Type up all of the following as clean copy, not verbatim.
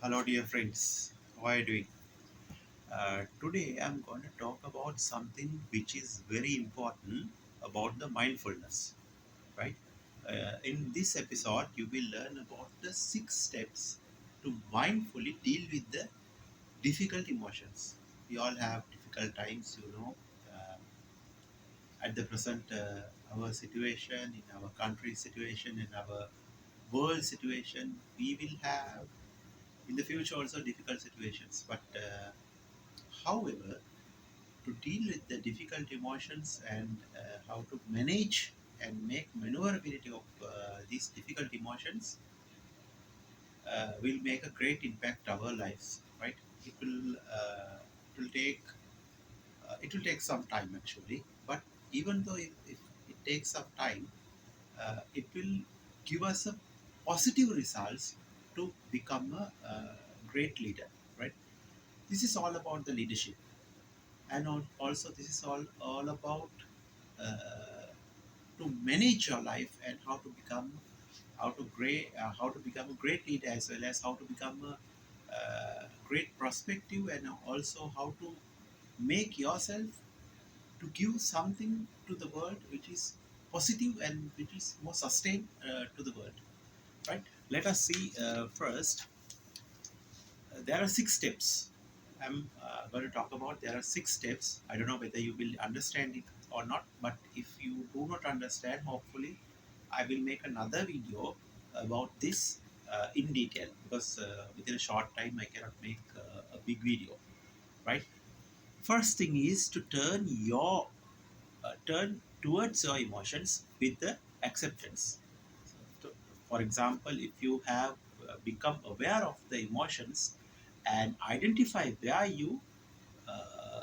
Hello, dear friends. How are you doing? Today, I'm going to talk about something which is very important about the mindfulness, right? In this episode, you will learn about the 6 steps to mindfully deal with the difficult emotions. We all have difficult times, uh, at the present, our situation, in our country situation, in our world situation, we will have in the future also difficult situations. But however, to deal with the difficult emotions and how to manage and make maneuverability of these difficult emotions will make a great impact our lives, right? It will take it will take some time actually, but even though if it takes some time, it will give us a positive results to become a great leader, right? This is all about the leadership, and also this is all about uh, to manage your life and how to become a great leader, as well as how to become a great perspective, and also how to make yourself to give something to the world which is positive and which is more sustained to the world, right? Let us see first. There are 6 steps. I'm going to talk about. There are 6 steps. I don't know whether you will understand it or not, but if you do not understand, hopefully, I will make another video about this in detail, because within a short time I cannot make a big video, right? First thing is to turn towards your emotions with the acceptance. So, for example, if you have become aware of the emotions and identify where you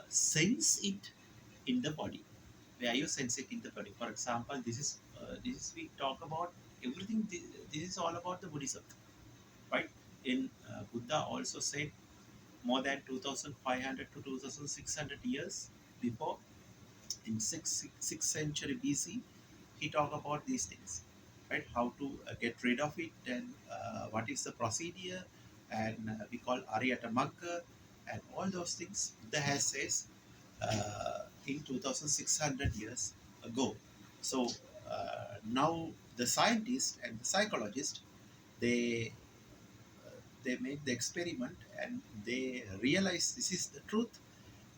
sense it in the body, where you sense it in the body. For example, this is we talk about everything. This is all about the Buddhism, right? In Buddha also said more than 2,500 to 2,600 years before, in 6th century BC, he talked about these things, right? How to get rid of it, and what is the procedure, and we call Ariyata Magga, and all those things Buddha has says in 2,600 years ago. So now the scientists and the psychologists, they they make the experiment and they realize this is the truth,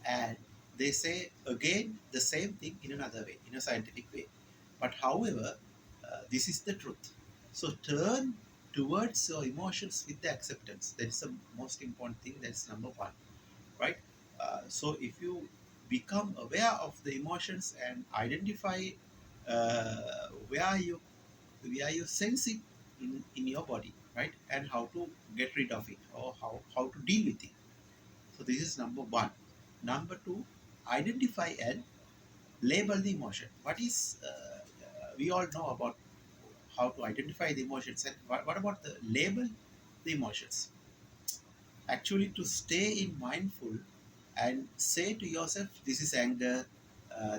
and they say again the same thing in another way, in a scientific way. But however, this is the truth. So turn towards your emotions with the acceptance. That is the most important thing. That's number one, right? So if you become aware of the emotions and identify where you sense it in your body, right? And how to get rid of it, or how to deal with it. So this is number one. Number two, identify and label the emotion. We all know about how to identify the emotions, and what about the label the emotions? Actually, to stay in mindful and say to yourself, this is anger,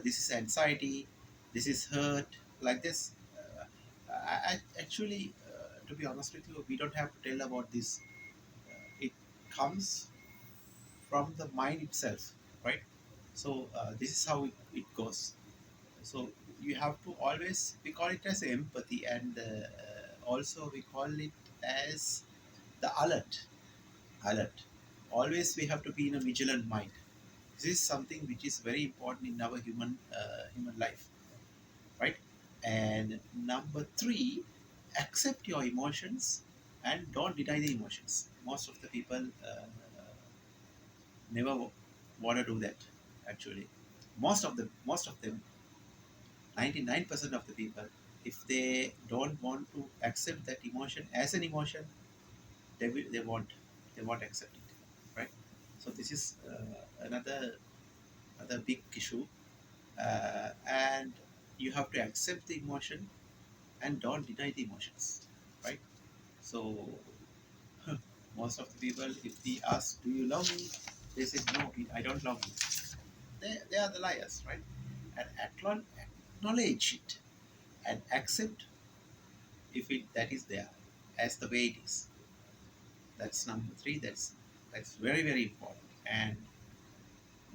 this is anxiety, this is hurt, like this. Actually, to be honest with you, we don't have to tell about this. It comes from the mind itself, right? So this is how it goes. So you have to always, we call it as empathy, and also we call it as the alert. Always we have to be in a vigilant mind. This is something which is very important in our human life, right? And number three, accept your emotions and don't deny the emotions. Most of the people never want to do that. Actually, most of them, 99% of the people, if they don't want to accept that emotion as an emotion, they won't accept it, right? So this is another big issue, and you have to accept the emotion and don't deny the emotions, right? So most of the people, if we ask, do you love me, they say no, I don't love you. They are the liars, right? And acknowledge it and accept if it that is there as the way it is. That's number three. That's very, very important. And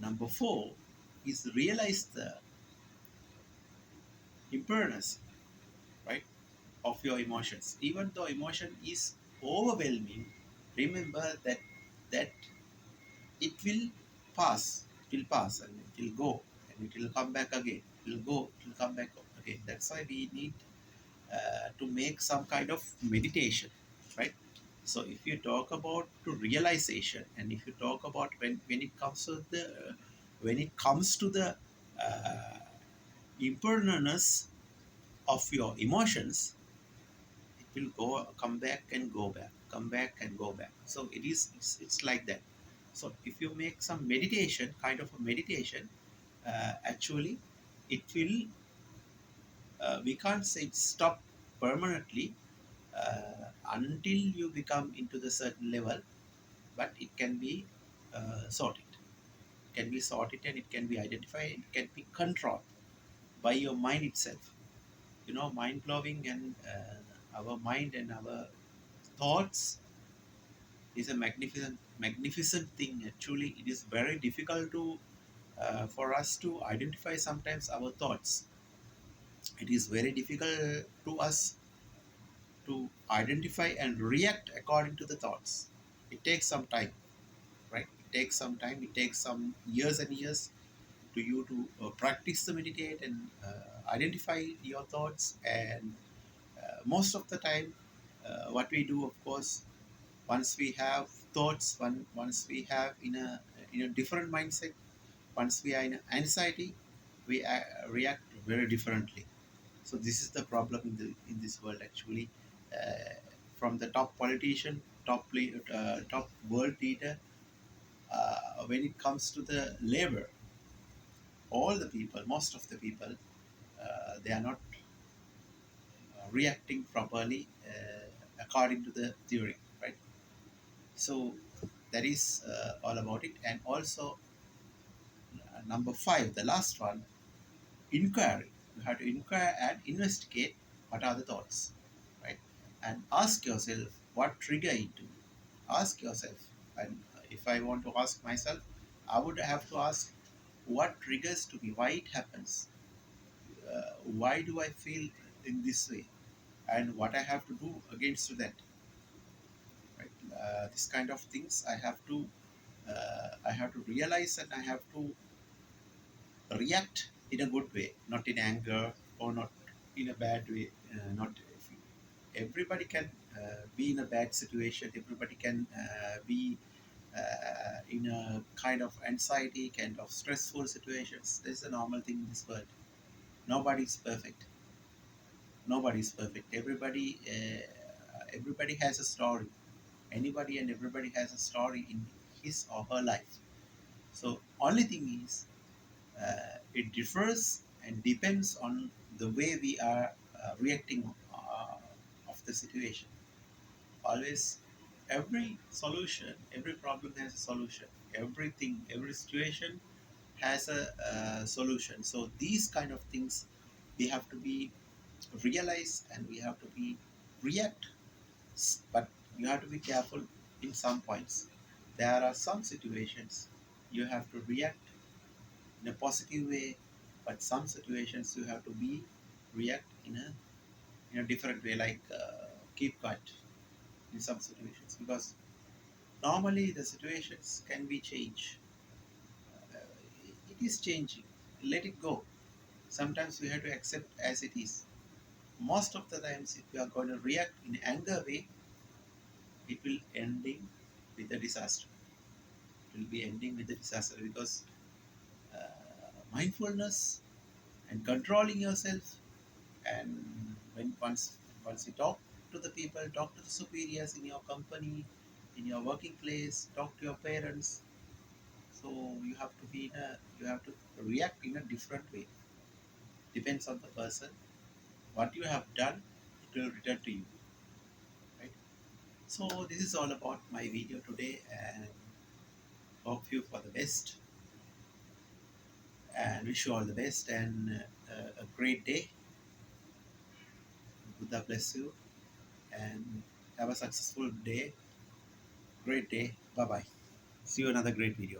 number four is realize the impermanence, right, of your emotions. Even though emotion is overwhelming, remember that it will it will pass, and it will go, and it will come back again. It will go, it will come back again. That's why we need to make some kind of meditation, right? So if you talk about to realization, and if you talk about when it comes to the when it comes to the uh, impermanence of your emotions, it will go come back and go back, come back and go back. So it's like that. So if you make some meditation, kind of a meditation, actually it will, we can't say stop permanently until you become into the certain level, but it can be sorted. It can be sorted, and it can be identified, it can be controlled by your mind itself. You know, mind blowing, and our mind and our thoughts is a magnificent thing. Actually, it is very difficult to for us to identify sometimes our thoughts. It is very difficult to us to identify and react according to the thoughts. It takes some time, right? It takes some time. It takes some years and years to you to practice the meditate and identify your thoughts. And most of the time, what we do, of course, once we have thoughts, once we have in a different mindset, once we are in anxiety, we react very differently. So this is the problem in this world, actually. uh, from the top politician, top world leader, when it comes to the labor, all the people, most of the people, they are not reacting properly according to the theory, right? So that is all about it. And also, number five, the last one, inquiry. You have to inquire and investigate what are the thoughts, right? And ask yourself what trigger it to. Ask yourself. And if I want to ask myself, I would have to ask what triggers to me, why it happens, why do I feel in this way, and what I have to do against that, right? This kind of things I have to realize, and I have to react in a good way, not in anger or not in a bad way. Not everybody can be in a bad situation. Everybody can be in a kind of anxiety, kind of stressful situations. This is a normal thing in this world. Nobody is perfect. Nobody is perfect. Everybody has a story. Anybody and everybody has a story in his or her life. So only thing is, it differs and depends on the way we are reacting of the situation. Always, every solution, every problem has a solution. Everything, every situation has a solution. So these kind of things we have to be realize, and we have to be react. But you have to be careful in some points. There are some situations you have to react in a positive way, but some situations you have to be react in a different way, like keep quiet in some situations, because normally the situations can be changed. uh, it is changing, let it go. Sometimes we have to accept as it is. Most of the times, if you are going to react in anger way, it will ending with a disaster. It will be ending with a disaster, because mindfulness and controlling yourself, and when once you talk to the people, talk to the superiors in your company, in your working place, talk to your parents. So you have to be in a you have to react in a different way. Depends on the person. What you have done, it will return to you, right? So this is all about my video today, and hope you for the best, and wish you all the best, and a great day. Buddha bless you, and have a successful day. great day. Bye bye. See you another great video.